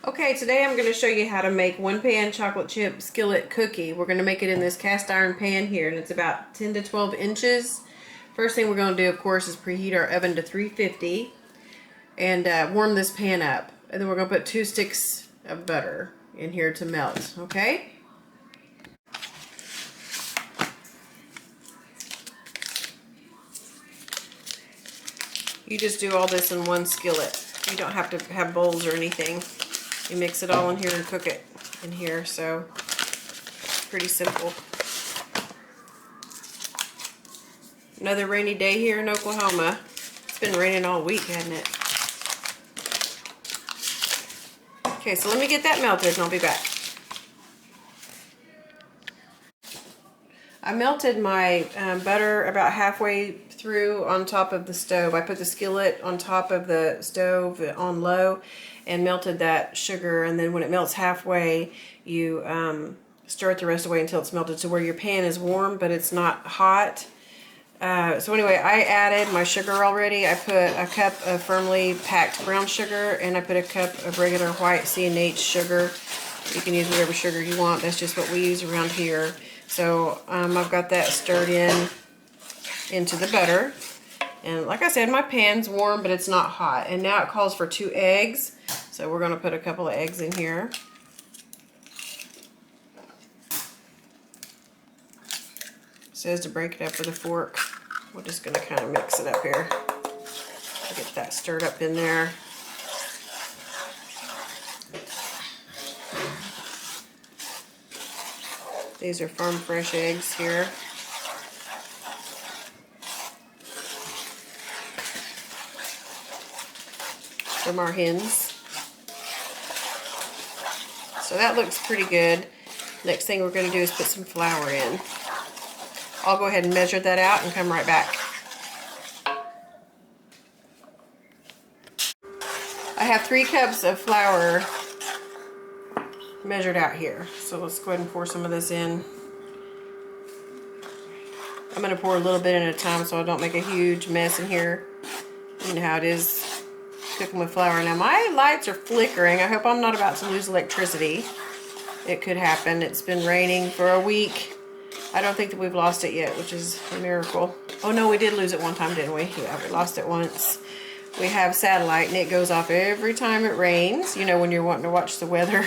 Okay, today I'm going to show you how to make one pan chocolate chip skillet cookie. We're going to make it in this cast iron pan here, and it's about 10 to 12 inches. First thing we're going to do, of course, is preheat our oven to 350 and warm this pan up. And then we're going to put 2 sticks of butter in here to melt, okay? You just do all this in one skillet. You don't have to have bowls or anything. You mix it all in here and cook it in here, so pretty simple. Another rainy day here in Oklahoma. It's been raining all week, hasn't it? Okay, so let me get that melted and I'll be back. I melted my butter about halfway through on top of the stove. I put the skillet on top of the stove on low and melted that sugar, and then when it melts halfway, you stir it the rest of the way until it's melted to where your pan is warm but it's not hot. So anyway, I added my sugar already. I put a cup of firmly packed brown sugar, and I put a cup of regular white C&H sugar. You can use whatever sugar you want. That's just what we use around here. So I've got that stirred into the butter. And like I said, my pan's warm, but it's not hot. And now it calls for 2 eggs. So we're going to put a couple of eggs in here. It says to break it up with a fork. We're just going to kind of mix it up here. Get that stirred up in there. These are farm fresh eggs here. From our hens. So that looks pretty good. Next thing we're going to do is put some flour in. I'll go ahead and measure that out and come right back. I have 3 cups of flour measured out here. So let's go ahead and pour some of this in. I'm going to pour a little bit at a time so I don't make a huge mess in here. You know how it is cooking with flour. Now my lights are flickering. I hope I'm not about to lose electricity. It could happen. It's been raining for a week. I don't think that we've lost it yet, which is a miracle. Oh no, we did lose it one time, didn't we? Yeah, we lost it once. We have satellite and it goes off every time it rains. You know, when you're wanting to watch the weather.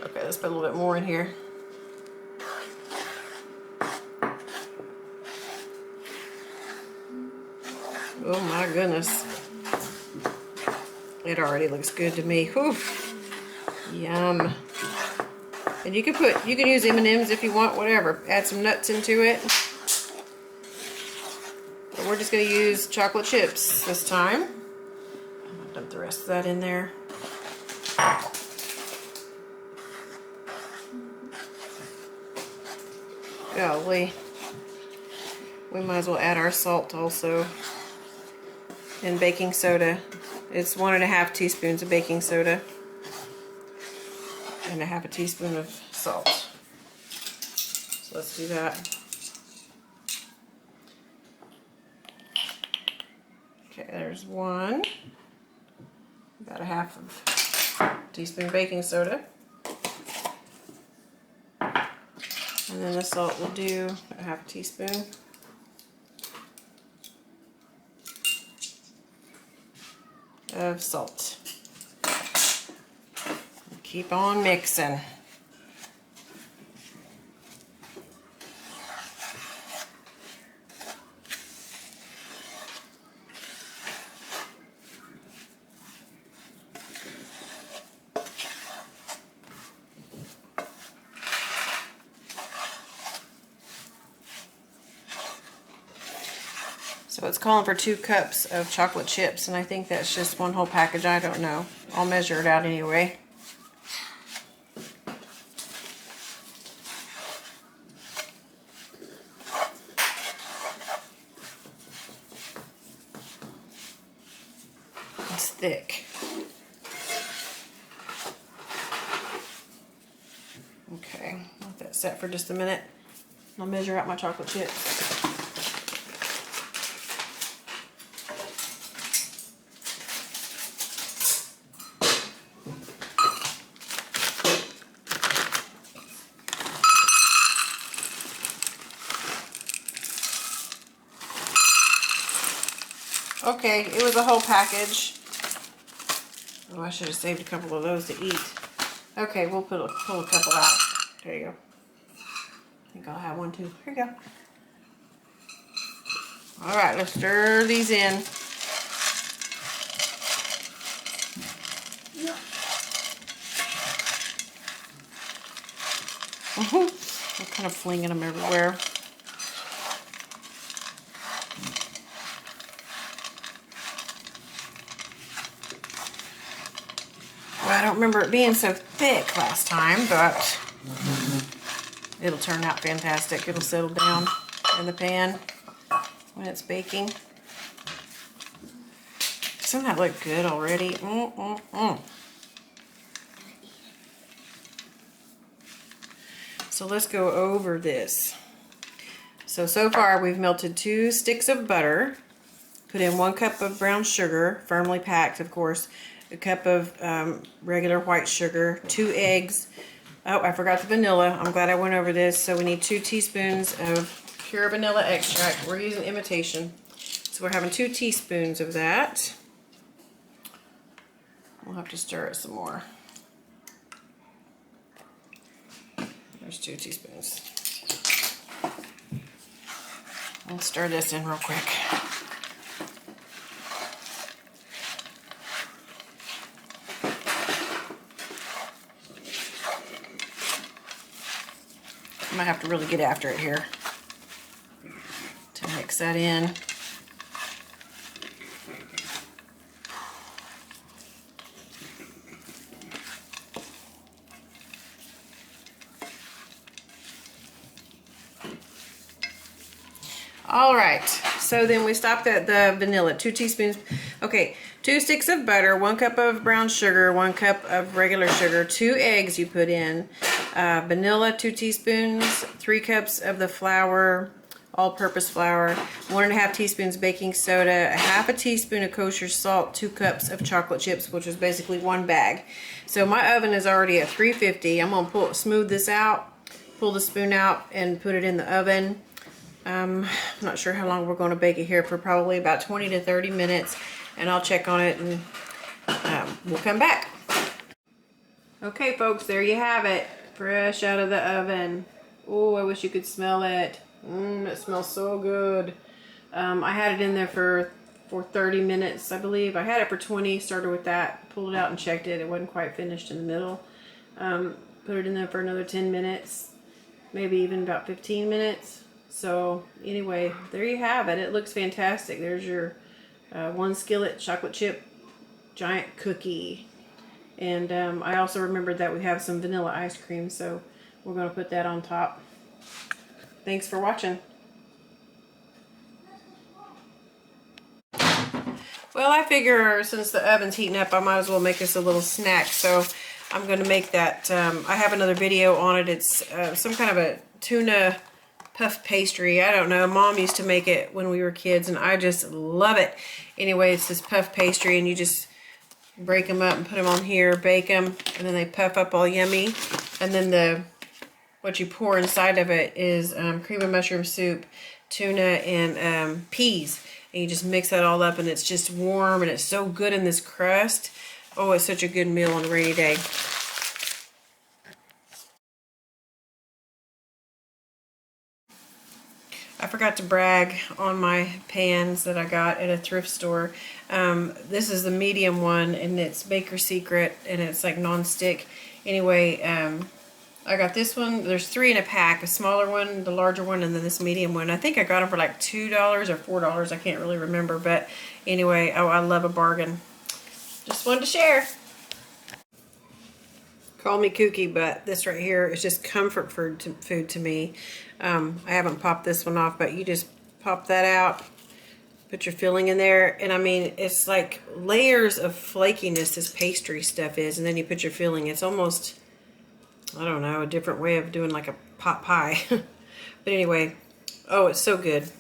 Okay, let's put a little bit more in here. Oh my goodness. It already looks good to me. Whew. Yum. And you can use M&Ms if you want, whatever. Add some nuts into it. But we're just going to use chocolate chips this time. I'll dump the rest of that in there. Golly. We might as well add our salt also. And baking soda. It's 1½ teaspoons of baking soda. And 1/2 teaspoon of salt. So let's do that. Okay, there's 1. About 1/2 teaspoon baking soda. And then the salt will do 1/2 teaspoon. Of salt. Keep on mixing. So it's calling for 2 cups of chocolate chips, and I think that's just 1 whole package. I don't know. I'll measure it out anyway. It's thick. Okay, let that set for just a minute. I'll measure out my chocolate chips. Okay, it was a whole package. Oh, I should have saved a couple of those to eat. Okay, we'll pull a couple out. There you go. I think I'll have one too. Here you go. All right, let's stir these in. I'm kind of flinging them everywhere. Well, I don't remember it being so thick last time, but it'll turn out fantastic. It'll settle down in the pan when it's baking. Doesn't that look good already? So let's go over this. So far we've melted 2 sticks of butter, put in 1 cup of brown sugar, firmly packed of course, a cup of regular white sugar, 2 eggs. Oh, I forgot the vanilla. I'm glad I went over this. So we need 2 teaspoons of pure vanilla extract. We're using imitation. So we're having 2 teaspoons of that. We'll have to stir it some more. There's 2 teaspoons. I'll stir this in real quick. I might have to really get after it here to mix that in. All right, so then we stopped at the vanilla, 2 teaspoons. Okay, 2 sticks of butter, 1 cup of brown sugar, 1 cup of regular sugar, 2 eggs you put in, vanilla 2 teaspoons, 3 cups of the flour, all-purpose flour, 1½ teaspoons baking soda, 1/2 teaspoon of kosher salt, 2 cups of chocolate chips, which is basically 1 bag. So my oven is already at 350. I'm gonna smooth this out, pull the spoon out, and put it in the oven. I'm not sure how long we're going to bake it here, for probably about 20 to 30 minutes, and I'll check on it and we'll come back. Okay folks, there you have it, fresh out of the oven. Oh, I wish you could smell it. It smells so good. I had it in there for 30 minutes, I believe. I had it for 20, started with that, pulled it out and checked it. It wasn't quite finished in the middle. Put it in there for another 10 minutes, maybe even about 15 minutes. So anyway, there you have it. It looks fantastic. There's your 1 skillet chocolate chip giant cookie. And I also remembered that we have some vanilla ice cream, so we're going to put that on top. Thanks for watching. Well, I figure since the oven's heating up, I might as well make us a little snack. So I'm going to make that. I have another video on it. It's some kind of a tuna puff pastry. I don't know. Mom used to make it when we were kids, and I just love it. Anyway, it's this puff pastry, and you just break them up and put them on here, bake them, and then they puff up all yummy. And then what you pour inside of it is cream of mushroom soup, tuna, and peas. And you just mix that all up, and it's just warm, and it's so good in this crust. Oh, it's such a good meal on a rainy day. I forgot to brag on my pans that I got at a thrift store. This is the medium one, and it's Baker's Secret, and it's like non-stick. Anyway, I got this one. There's 3 in a pack, a smaller one, the larger one, and then this medium one. I think I got them for like $2 or $4. I can't really remember, but anyway, oh, I love a bargain. Just wanted to share. Call me kooky, but this right here is just comfort food to me. I haven't popped this one off, but you just pop that out, put your filling in there, and I mean, it's like layers of flakiness this pastry stuff is, and then you put your filling. It's almost, I don't know, a different way of doing like a pot pie. But anyway, oh, it's so good.